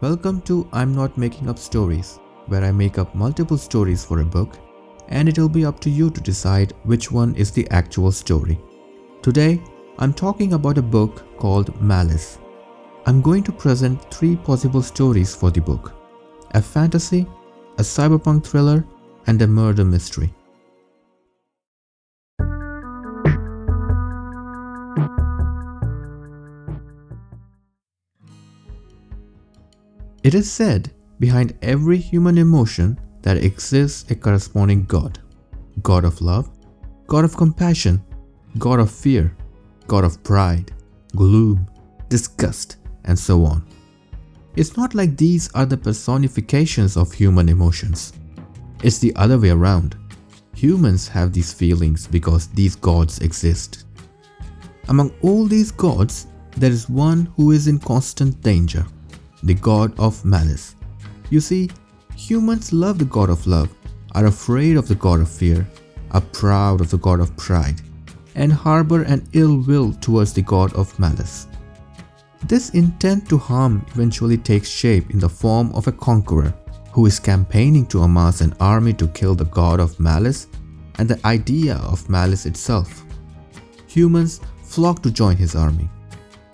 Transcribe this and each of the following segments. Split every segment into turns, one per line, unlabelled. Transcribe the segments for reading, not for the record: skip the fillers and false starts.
Welcome to I'm Not Making Up Stories, where I make up multiple stories for a book, and it'll be up to you to decide which one is the actual story. Today, I'm talking about a book called Malice. I'm going to present 3 possible stories for the book: a fantasy, a cyberpunk thriller, and a murder mystery. It is said behind every human emotion there exists a corresponding God. God of love, God of compassion, God of fear, God of pride, gloom, disgust, and so on. It's not like these are the personifications of human emotions. It's the other way around. Humans have these feelings because these gods exist. Among all these gods, there is one who is in constant danger. The God of Malice. You see, humans love the God of love, are afraid of the God of fear, are proud of the God of pride, and harbor an ill will towards the God of Malice. This intent to harm eventually takes shape in the form of a conqueror who is campaigning to amass an army to kill the God of Malice and the idea of Malice itself. Humans flock to join his army.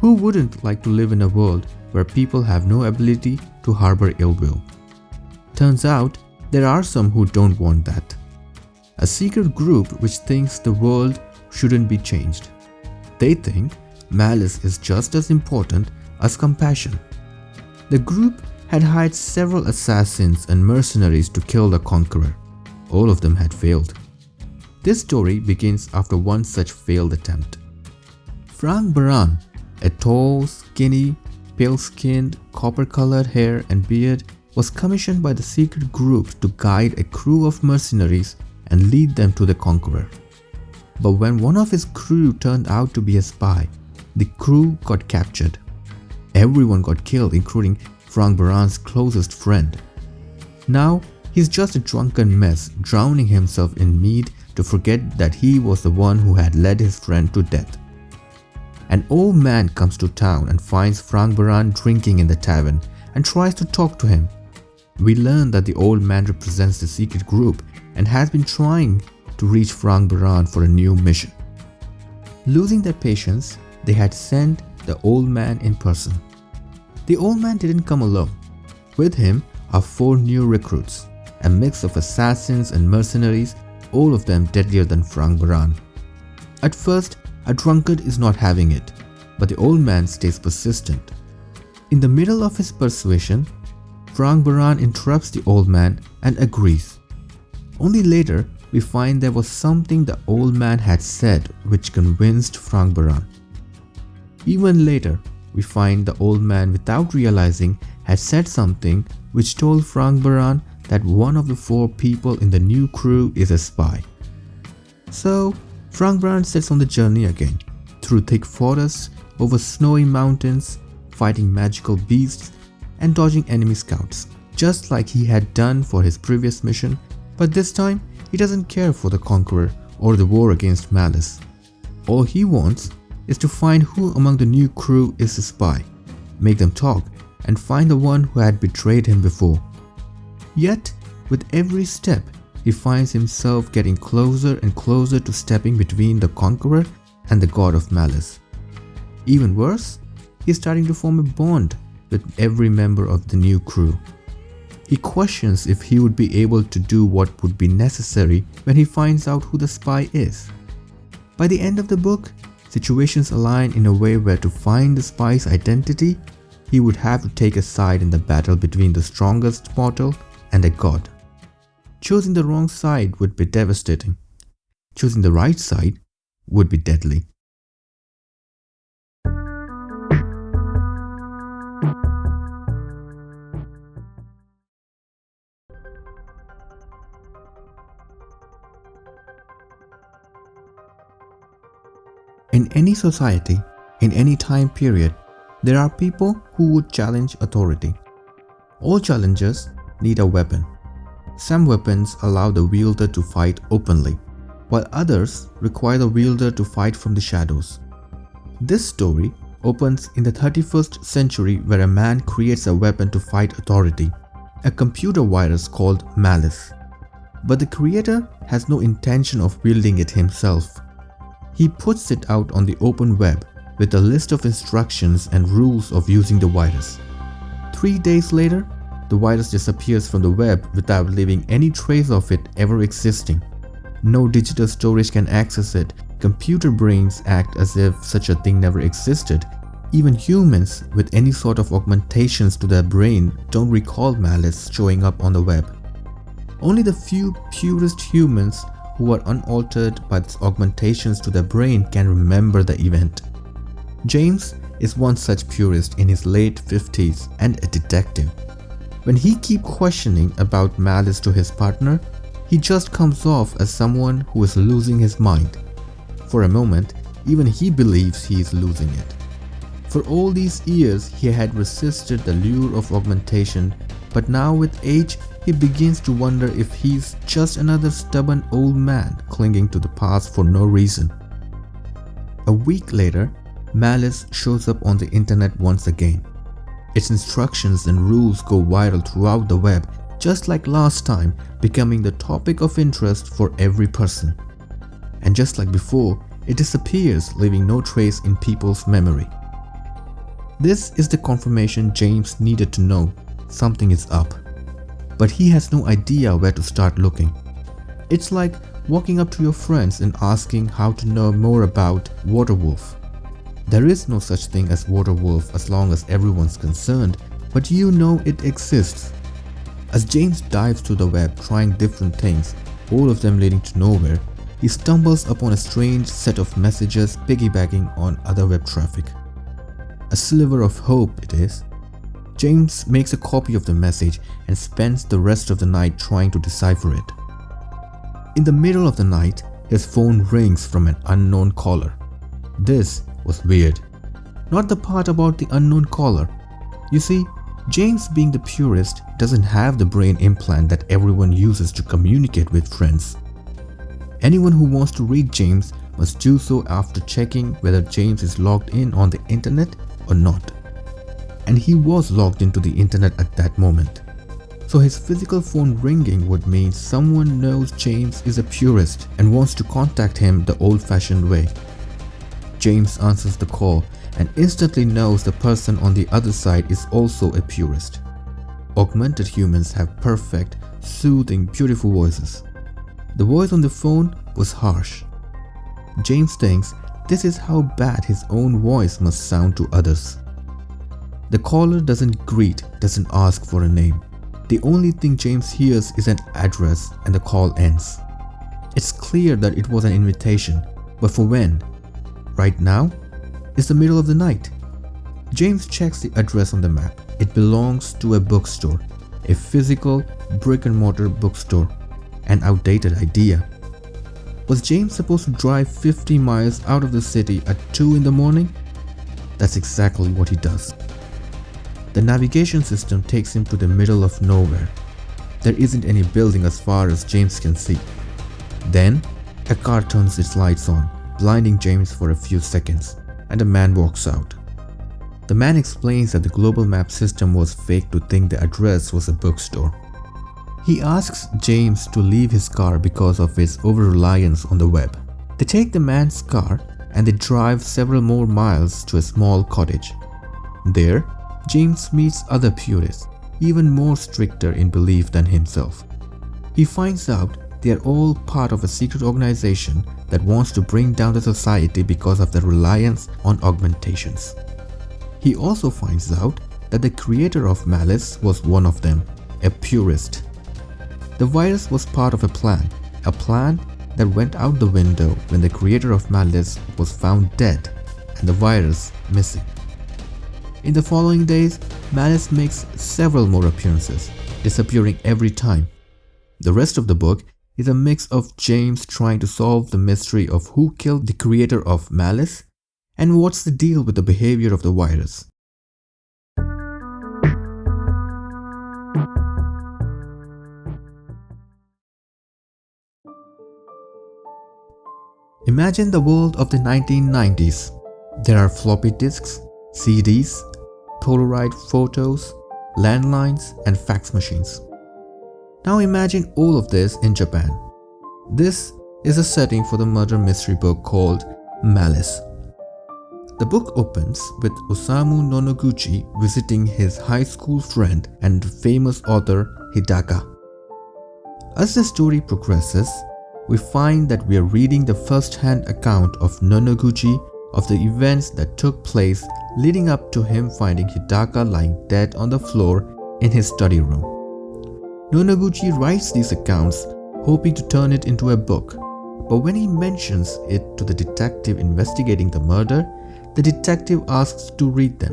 Who wouldn't like to live in a world where people have no ability to harbor ill will? Turns out, there are some who don't want that. A secret group which thinks the world shouldn't be changed. They think malice is just as important as compassion. The group had hired several assassins and mercenaries to kill the conqueror. All of them had failed. This story begins after one such failed attempt. Frank Baran, a tall, skinny, pale-skinned, copper-colored hair and beard, was commissioned by the secret group to guide a crew of mercenaries and lead them to the conqueror. But when one of his crew turned out to be a spy, the crew got captured. Everyone got killed, including Frank Baran's closest friend. Now, he's just a drunken mess, drowning himself in mead to forget that he was the one who had led his friend to death. An old man comes to town and finds Frank Baran drinking in the tavern and tries to talk to him. We learn that the old man represents the secret group and has been trying to reach Frank Baran for a new mission. Losing their patience, they had sent the old man in person. The old man didn't come alone. With him are 4 new recruits, a mix of assassins and mercenaries, all of them deadlier than Frank Baran. At first, a drunkard is not having it, but the old man stays persistent. In the middle of his persuasion, Frank Baran interrupts the old man and agrees. Only later, we find there was something the old man had said which convinced Frank Baran. Even later, we find the old man, without realizing, had said something which told Frank Baran that one of the 4 people in the new crew is a spy. So, Frank Baran sets on the journey again, through thick forests, over snowy mountains, fighting magical beasts, and dodging enemy scouts, just like he had done for his previous mission, but this time he doesn't care for the conqueror or the war against Malice. All he wants is to find who among the new crew is the spy, make them talk, and find the one who had betrayed him before. Yet, with every step, he finds himself getting closer and closer to stepping between the conqueror and the God of Malice. Even worse, he's starting to form a bond with every member of the new crew. He questions if he would be able to do what would be necessary when he finds out who the spy is. By the end of the book, situations align in a way where to find the spy's identity, he would have to take a side in the battle between the strongest mortal and a god. Choosing the wrong side would be devastating. Choosing the right side would be deadly. In any society, in any time period, there are people who would challenge authority. All challengers need a weapon. Some weapons allow the wielder to fight openly, while others require the wielder to fight from the shadows. This story opens in the 31st century where a man creates a weapon to fight authority, a computer virus called MALICE. But the creator has no intention of wielding it himself. He puts it out on the open web with a list of instructions and rules of using the virus. 3 days later, the virus disappears from the web without leaving any trace of it ever existing. No digital storage can access it. Computer brains act as if such a thing never existed. Even humans with any sort of augmentations to their brain don't recall malice showing up on the web. Only the few purest humans who are unaltered by these augmentations to their brain can remember the event. James is one such purist in his late 50s and a detective. When he keeps questioning about malice to his partner, he just comes off as someone who is losing his mind. For a moment, even he believes he is losing it. For all these years, he had resisted the lure of augmentation, but now with age, he begins to wonder if he's just another stubborn old man clinging to the past for no reason. A week later, Malice shows up on the internet once again. Its instructions and rules go viral throughout the web, just like last time, becoming the topic of interest for every person. And just like before, it disappears, leaving no trace in people's memory. This is the confirmation James needed to know something is up. But he has no idea where to start looking. It's like walking up to your friends and asking how to know more about Waterwolf. There is no such thing as Waterwolf as long as everyone's concerned, but you know it exists. As James dives through the web trying different things, all of them leading to nowhere, he stumbles upon a strange set of messages piggybacking on other web traffic. A sliver of hope it is. James makes a copy of the message and spends the rest of the night trying to decipher it. In the middle of the night, his phone rings from an unknown caller. This was weird. Not the part about the unknown caller. You see, James, being the purist, doesn't have the brain implant that everyone uses to communicate with friends. Anyone who wants to reach James must do so after checking whether James is logged in on the internet or not. And he was logged into the internet at that moment. So his physical phone ringing would mean someone knows James is a purist and wants to contact him the old-fashioned way. James answers the call and instantly knows the person on the other side is also a purist. Augmented humans have perfect, soothing, beautiful voices. The voice on the phone was harsh. James thinks this is how bad his own voice must sound to others. The caller doesn't greet, doesn't ask for a name. The only thing James hears is an address and the call ends. It's clear that it was an invitation, but for when? Right now? It's the middle of the night. James checks the address on the map. It belongs to a bookstore, a physical brick-and-mortar bookstore. An outdated idea. Was James supposed to drive 50 miles out of the city at 2 in the morning? That's exactly what he does. The navigation system takes him to the middle of nowhere. There isn't any building as far as James can see. Then, a car turns its lights on, blinding James for a few seconds, and a man walks out. The man explains that the global map system was faked to think the address was a bookstore. He asks James to leave his car because of his over-reliance on the web. They take the man's car and they drive several more miles to a small cottage. There, James meets other purists, even more stricter in belief than himself. He finds out they are all part of a secret organization that wants to bring down the society because of their reliance on augmentations. He also finds out that the creator of Malice was one of them, a purist. The virus was part of a plan that went out the window when the creator of Malice was found dead and the virus missing. In the following days, Malice makes several more appearances, disappearing every time. The rest of the book is a mix of James trying to solve the mystery of who killed the creator of Malice and what's the deal with the behavior of the virus. Imagine the world of the 1990s. There are floppy disks, CDs, Polaroid photos, landlines, and fax machines. Now imagine all of this in Japan. This is a setting for the murder mystery book called MALICE. The book opens with Osamu Nonoguchi visiting his high school friend and famous author Hidaka. As the story progresses, we find that we are reading the first-hand account of Nonoguchi of the events that took place leading up to him finding Hidaka lying dead on the floor in his study room. Nonoguchi writes these accounts hoping to turn it into a book, but when he mentions it to the detective investigating the murder, the detective asks to read them.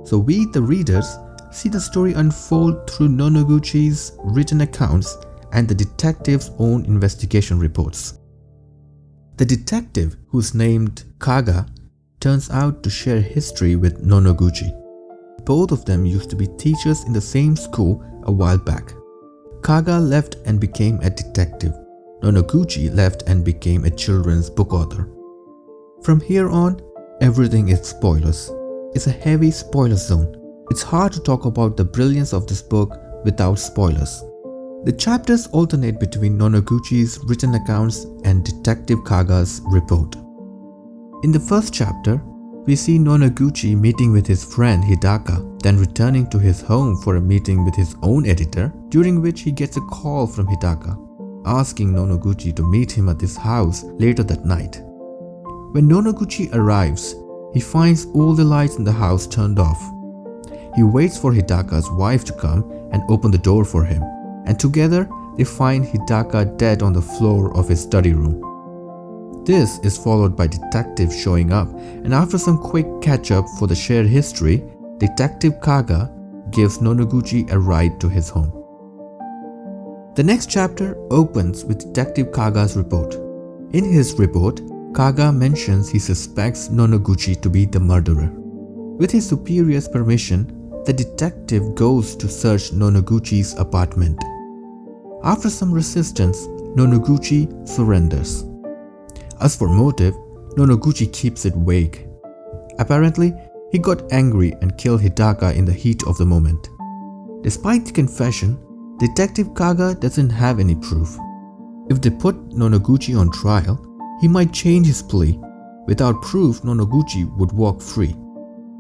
So we, the readers, see the story unfold through Nonoguchi's written accounts and the detective's own investigation reports. The detective, who's named Kaga, turns out to share history with Nonoguchi. Both of them used to be teachers in the same school a while back. Kaga left and became a detective. Nonoguchi left and became a children's book author. From here on, everything is spoilers. It's a heavy spoiler zone. It's hard to talk about the brilliance of this book without spoilers. The chapters alternate between Nonoguchi's written accounts and Detective Kaga's report. In the first chapter, we see Nonoguchi meeting with his friend Hidaka, then returning to his home for a meeting with his own editor, during which he gets a call from Hidaka, asking Nonoguchi to meet him at his house later that night. When Nonoguchi arrives, he finds all the lights in the house turned off. He waits for Hidaka's wife to come and open the door for him, and together they find Hidaka dead on the floor of his study room. This is followed by detectives showing up, and after some quick catch-up for the shared history, Detective Kaga gives Nonoguchi a ride to his home. The next chapter opens with Detective Kaga's report. In his report, Kaga mentions he suspects Nonoguchi to be the murderer. With his superior's permission, the detective goes to search Nonoguchi's apartment. After some resistance, Nonoguchi surrenders. As for motive, Nonoguchi keeps it vague. Apparently, he got angry and killed Hidaka in the heat of the moment. Despite the confession, Detective Kaga doesn't have any proof. If they put Nonoguchi on trial, he might change his plea. Without proof, Nonoguchi would walk free.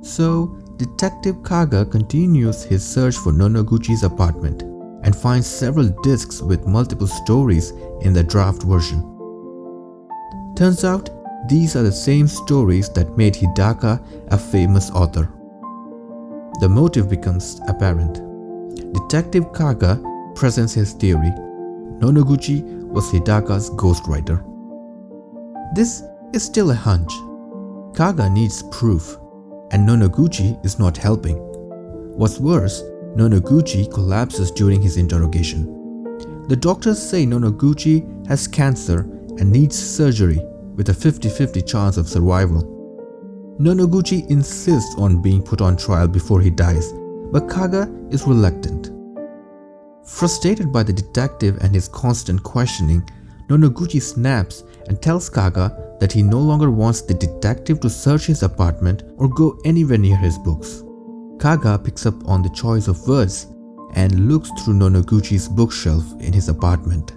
So, Detective Kaga continues his search for Nonoguchi's apartment and finds several discs with multiple stories in the draft version. Turns out, these are the same stories that made Hidaka a famous author. The motive becomes apparent. Detective Kaga presents his theory. Nonoguchi was Hidaka's ghostwriter. This is still a hunch. Kaga needs proof, and Nonoguchi is not helping. What's worse, Nonoguchi collapses during his interrogation. The doctors say Nonoguchi has cancer and needs surgery with a 50-50 chance of survival. Nonoguchi insists on being put on trial before he dies, but Kaga is reluctant. Frustrated by the detective and his constant questioning, Nonoguchi snaps and tells Kaga that he no longer wants the detective to search his apartment or go anywhere near his books. Kaga picks up on the choice of words and looks through Nonoguchi's bookshelf in his apartment.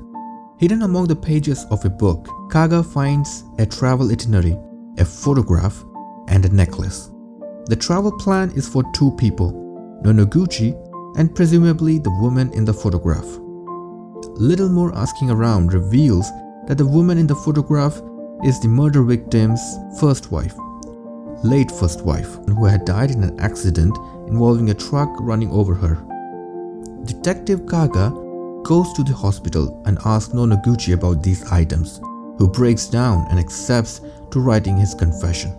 Hidden among the pages of a book, Kaga finds a travel itinerary, a photograph, and a necklace. The travel plan is for two people, Nonoguchi and presumably the woman in the photograph. Little more asking around reveals that the woman in the photograph is the murder victim's late first wife, who had died in an accident involving a truck running over her. Detective Kaga goes to the hospital and asks Nonoguchi about these items, who breaks down and accepts to writing his confession.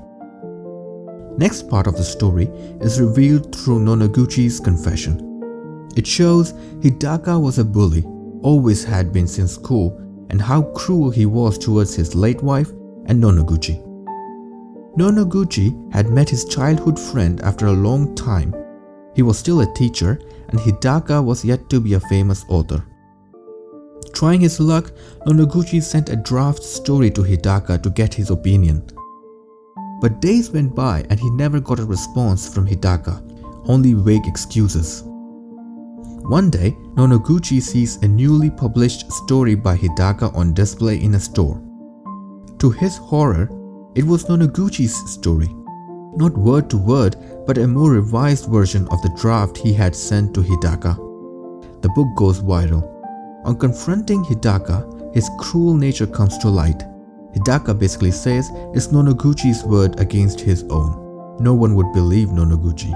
Next part of the story is revealed through Nonoguchi's confession. It shows Hidaka was a bully, always had been since school, and how cruel he was towards his late wife and Nonoguchi. Nonoguchi had met his childhood friend after a long time. He was still a teacher, and Hidaka was yet to be a famous author. Trying his luck, Nonoguchi sent a draft story to Hidaka to get his opinion. But days went by and he never got a response from Hidaka, only vague excuses. One day, Nonoguchi sees a newly published story by Hidaka on display in a store. To his horror, it was Nonoguchi's story. Not word to word, but a more revised version of the draft he had sent to Hidaka. The book goes viral. On confronting Hidaka, his cruel nature comes to light. Hidaka basically says it's Nonoguchi's word against his own. No one would believe Nonoguchi.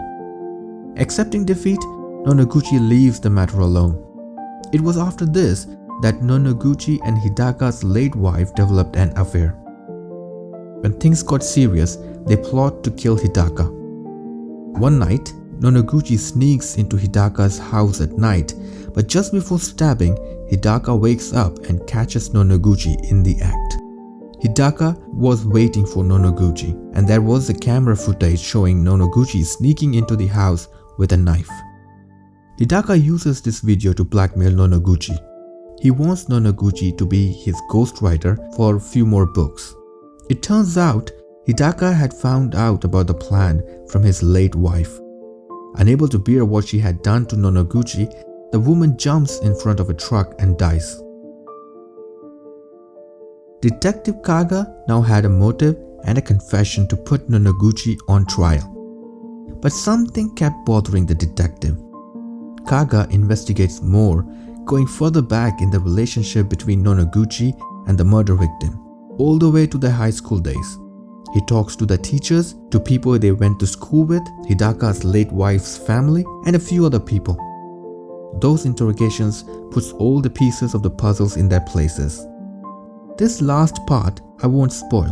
Accepting defeat, Nonoguchi leaves the matter alone. It was after this that Nonoguchi and Hidaka's late wife developed an affair. When things got serious, they plot to kill Hidaka. One night, Nonoguchi sneaks into Hidaka's house at night, but just before stabbing, Hidaka wakes up and catches Nonoguchi in the act. Hidaka was waiting for Nonoguchi, and there was the camera footage showing Nonoguchi sneaking into the house with a knife. Hidaka uses this video to blackmail Nonoguchi. He wants Nonoguchi to be his ghostwriter for a few more books. It turns out Hidaka had found out about the plan from his late wife. Unable to bear what she had done to Nonoguchi, the woman jumps in front of a truck and dies. Detective Kaga now had a motive and a confession to put Nonoguchi on trial. But something kept bothering the detective. Kaga investigates more, going further back in the relationship between Nonoguchi and the murder victim, all the way to their high school days. He talks to the teachers, to people they went to school with, Hidaka's late wife's family, and a few other people. Those interrogations puts all the pieces of the puzzles in their places. This last part I won't spoil.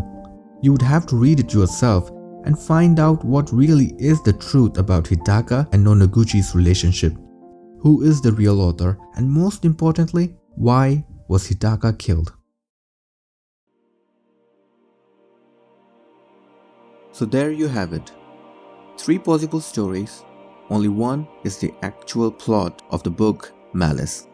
You would have to read it yourself and find out what really is the truth about Hidaka and Nonoguchi's relationship. Who is the real author, and most importantly, why was Hidaka killed? So there you have it. 3 possible stories. Only one is the actual plot of the book Malice.